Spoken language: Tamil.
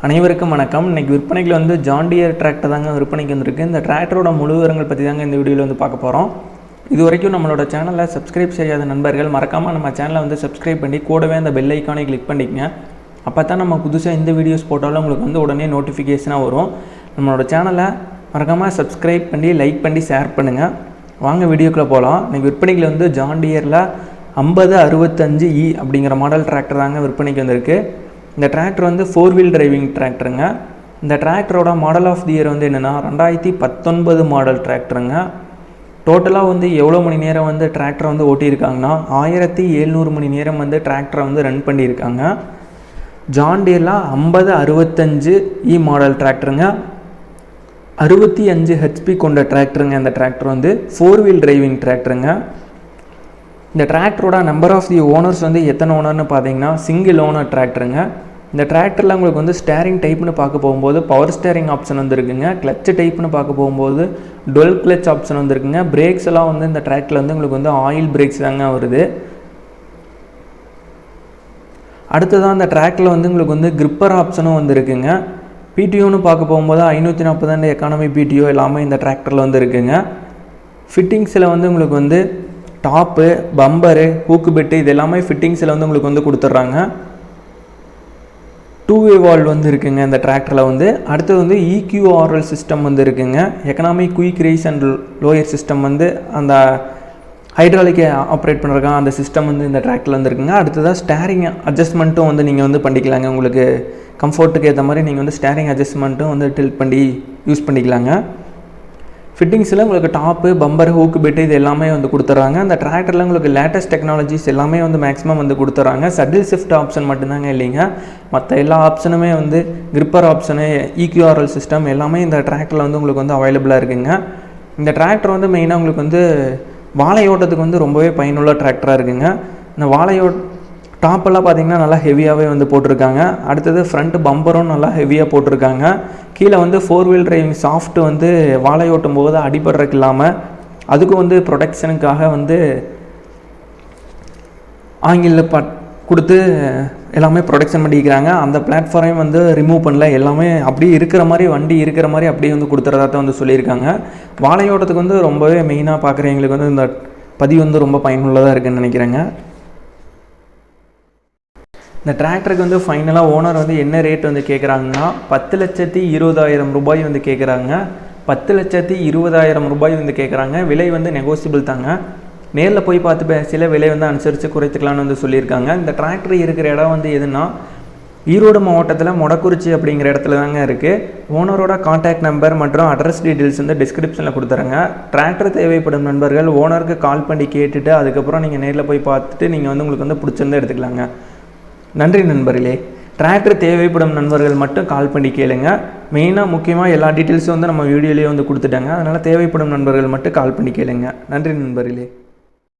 அனைவருக்கும் வணக்கம். இன்றைக்கி விற்பனைகள் வந்து ஜான் டியர் டிராக்டர் தாங்க விற்பனைக்கு வந்திருக்கு. இந்த டிராக்டரோட முழு விவரங்கள் பற்றி தாங்க இந்த வீடியோவில் வந்து பார்க்க போகிறோம். இது வரைக்கும் நம்மளோட சேனலை சப்ஸ்கிரைப் செய்யாத நண்பர்கள் மறக்காமல் நம்ம சேனலை வந்து சப்ஸ்கிரைப் பண்ணி கூடவே அந்த பெல் ஐக்கானை கிளிக் பண்ணிக்கங்க. அப்போ தான் நம்ம புதுசாக இந்த வீடியோஸ் போட்டாலும் உங்களுக்கு வந்து உடனே நோட்டிஃபிகேஷனாக வரும். நம்மளோட சேனலை மறக்காமல் சப்ஸ்கிரைப் பண்ணி லைக் பண்ணி ஷேர் பண்ணுங்கள். வாங்க வீடியோக்குள்ளே போகலாம். இன்றைக்கி விற்பனைகள் வந்து ஜான் டியரில் 5065E அப்படிங்கிற மாடல் டிராக்டர் தாங்க விற்பனைக்கு வந்திருக்கு. இந்த டிராக்டர் வந்து 4 வீல் டிரைவிங் டிராக்டருங்க. இந்த டிராக்டரோட மாடல் ஆஃப் தி இயர் வந்து என்னென்னா 2019 மாடல் டிராக்டருங்க. டோட்டலாக வந்து எவ்வளோ மணி நேரம் வந்து டிராக்டரை வந்து ஓட்டியிருக்காங்கன்னா 1700 மணி நேரம் வந்து டிராக்டரை வந்து ரன் பண்ணியிருக்காங்க. ஜான் டியரில் 5065E மாடல் டிராக்டருங்க. 65 HP கொண்ட டிராக்டருங்க. இந்த டிராக்டர் வந்து 4 வீல் டிரைவிங் டிராக்டருங்க. இந்த டிராக்டரோட நம்பர் ஆஃப் தி ஓனர்ஸ் வந்து எத்தனை ஓனர்னு பார்த்தீங்கன்னா சிங்கிள் ஓனர் டிராக்டருங்க. இந்த டிராக்டரில் உங்களுக்கு வந்து ஸ்டேரிங் டைப்னு பார்க்க போகும்போது பவர் ஸ்டேரிங் ஆப்ஷன் வந்துருக்குங்க. கிளச் டைப்னு பார்க்க போகும்போது டுவெல் கிளச் ஆப்ஷன் வந்துருக்குங்க. பிரேக்ஸ் எல்லாம் வந்து இந்த டிராக்டரில் வந்து உங்களுக்கு வந்து ஆயில் பிரேக்ஸ் தாங்க வருது. அடுத்ததான் இந்த டிராக்டரில் வந்து உங்களுக்கு வந்து கிரிப்பர் ஆப்ஷனும் வந்துருக்குங்க. பிடிஓன்னு பார்க்க போகும்போது 542 எக்கானமி பிடிஓ எல்லாமே இந்த டிராக்டரில் வந்து இருக்குங்க. ஃபிட்டிங்ஸில் வந்து உங்களுக்கு வந்து டாப்பு, பம்பரு, ஹூக்கு பெட்டு இது எல்லாமே ஃபிட்டிங்ஸில் வந்து உங்களுக்கு வந்து கொடுத்துட்றாங்க. 2-வே வால்வ் வந்து இருக்குங்க இந்த டிராக்டரில் வந்து. அடுத்தது வந்து EQRL சிஸ்டம் வந்து இருக்குங்க. Economic quick rice and lower system வந்து அந்த ஹைட்ராலிக்கை ஆப்ரேட் பண்ணுறதுக்காக அந்த சிஸ்டம் வந்து இந்த டிராக்டரில் வந்து இருக்குங்க. அடுத்ததாக ஸ்டேரிங் அட்ஜஸ்ட்மெண்ட்டும் வந்து நீங்கள் வந்து பண்ணிக்கலாங்க. உங்களுக்கு கம்ஃபர்ட்டுக்கு ஏற்ற மாதிரி நீங்கள் வந்து ஸ்டேரிங் அட்ஜஸ்ட்மெண்ட்டும் வந்து டில்ட் பண்ணி யூஸ் பண்ணிக்கலாங்க. ஃபிட்டிங்ஸில் உங்களுக்கு டாப்பு, பம்பர், ஹூக்கு பெட்டு இது எல்லாமே வந்து கொடுத்துட்றாங்க. அந்த டிராக்டரில் உங்களுக்கு லேட்டஸ்ட் டெக்னாலஜிஸ் எல்லாமே வந்து மேக்ஸிமம் வந்து கொடுத்துட்றாங்க. சட்டில் ஷிஃப்ட் ஆப்ஷன் மட்டும்தாங்க இல்லைங்க. மற்ற எல்லா ஆப்ஷனுமே வந்து கிரிப்பர் ஆப்ஷனு, EQRL சிஸ்டம் எல்லாமே இந்த டிராக்டரில் வந்து உங்களுக்கு வந்து அவைலபிளாக இருக்குங்க. இந்த டிராக்டர் வந்து மெயினாக உங்களுக்கு வந்து வாழையோட்டத்துக்கு வந்து ரொம்பவே பயனுள்ள டிராக்டராக இருக்குங்க. இந்த டாப்பெல்லாம் பார்த்திங்கன்னா நல்லா ஹெவியாகவே வந்து போட்டிருக்காங்க. அடுத்தது ஃப்ரண்ட் பம்பரும் நல்லா ஹெவியாக போட்டிருக்காங்க. கீழே வந்து 4 வீல் டிரைவிங் சாஃப்ட் வந்து வாழை ஓட்டும் போது அடிபடுறதுக்கு இல்லாமல் அதுக்கும் வந்து ப்ரொடெக்ஷனுக்காக வந்து ஆங்கிலில் கொடுத்து எல்லாமே ப்ரொடெக்ஷன் பண்ணிக்கிறாங்க. அந்த பிளாட்ஃபார்மையும் வந்து ரிமூவ் பண்ணல. எல்லாமே அப்படியே இருக்கிற மாதிரி வண்டி இருக்கிற மாதிரி அப்படியே வந்து கொடுத்துறதா தான் வந்து சொல்லியிருக்காங்க. வாழையோட்டத்துக்கு வந்து ரொம்பவே மெயினாக பார்க்குறவங்களுக்கு வந்து இந்த பதிவு வந்து ரொம்ப பயனுள்ளதாக இருக்குதுன்னு நினைக்கிறேங்க. இந்த டிராக்டருக்கு வந்து ஃபைனலாக ஓனர் வந்து என்ன ரேட் வந்து கேட்குறாங்கன்னா 10,20,000 ரூபாய் வந்து கேட்குறாங்க. 10,20,000 ரூபாய் வந்து கேட்குறாங்க. விலை வந்து நெகோசியபிள் தாங்க. நேரில் போய் பார்த்து பேசியில் விலை வந்து அனுசரித்து குறைத்துக்கலான்னு வந்து சொல்லியிருக்காங்க. இந்த டிராக்டர் இருக்கிற இடம் வந்து எதுனா ஈரோடு மாவட்டத்தில் மொடக்குறிச்சி அப்படிங்கிற இடத்துல தாங்க இருக்குது. ஓனரோட கான்டாக்ட் நம்பர் மற்றும் அட்ரஸ் டீட்டெயில்ஸ் வந்து டிஸ்கிரிப்ஷனில் கொடுத்துறேங்க. டிராக்டர் தேவைப்படும் நண்பர்கள் ஓனருக்கு கால் பண்ணி கேட்டுட்டு அதுக்கப்புறம் நீங்கள் நேரில் போய் பார்த்துட்டு நீங்கள் வந்து உங்களுக்கு வந்து பிடிச்சிருந்து எடுத்துக்கலாங்க. நன்றி நண்பர்களே. டிராக்டர் தேவைப்படும் நண்பர்கள் மட்டும் கால் பண்ணி கேளுங்க. மெயினாக முக்கியமாக எல்லா டீட்டெயில்ஸும் வந்து நம்ம வீடியோலேயே வந்து கொடுத்துட்டாங்க. அதனால் தேவைப்படும் நண்பர்கள் மட்டும் கால் பண்ணி கேளுங்க. நன்றி நண்பர்களே.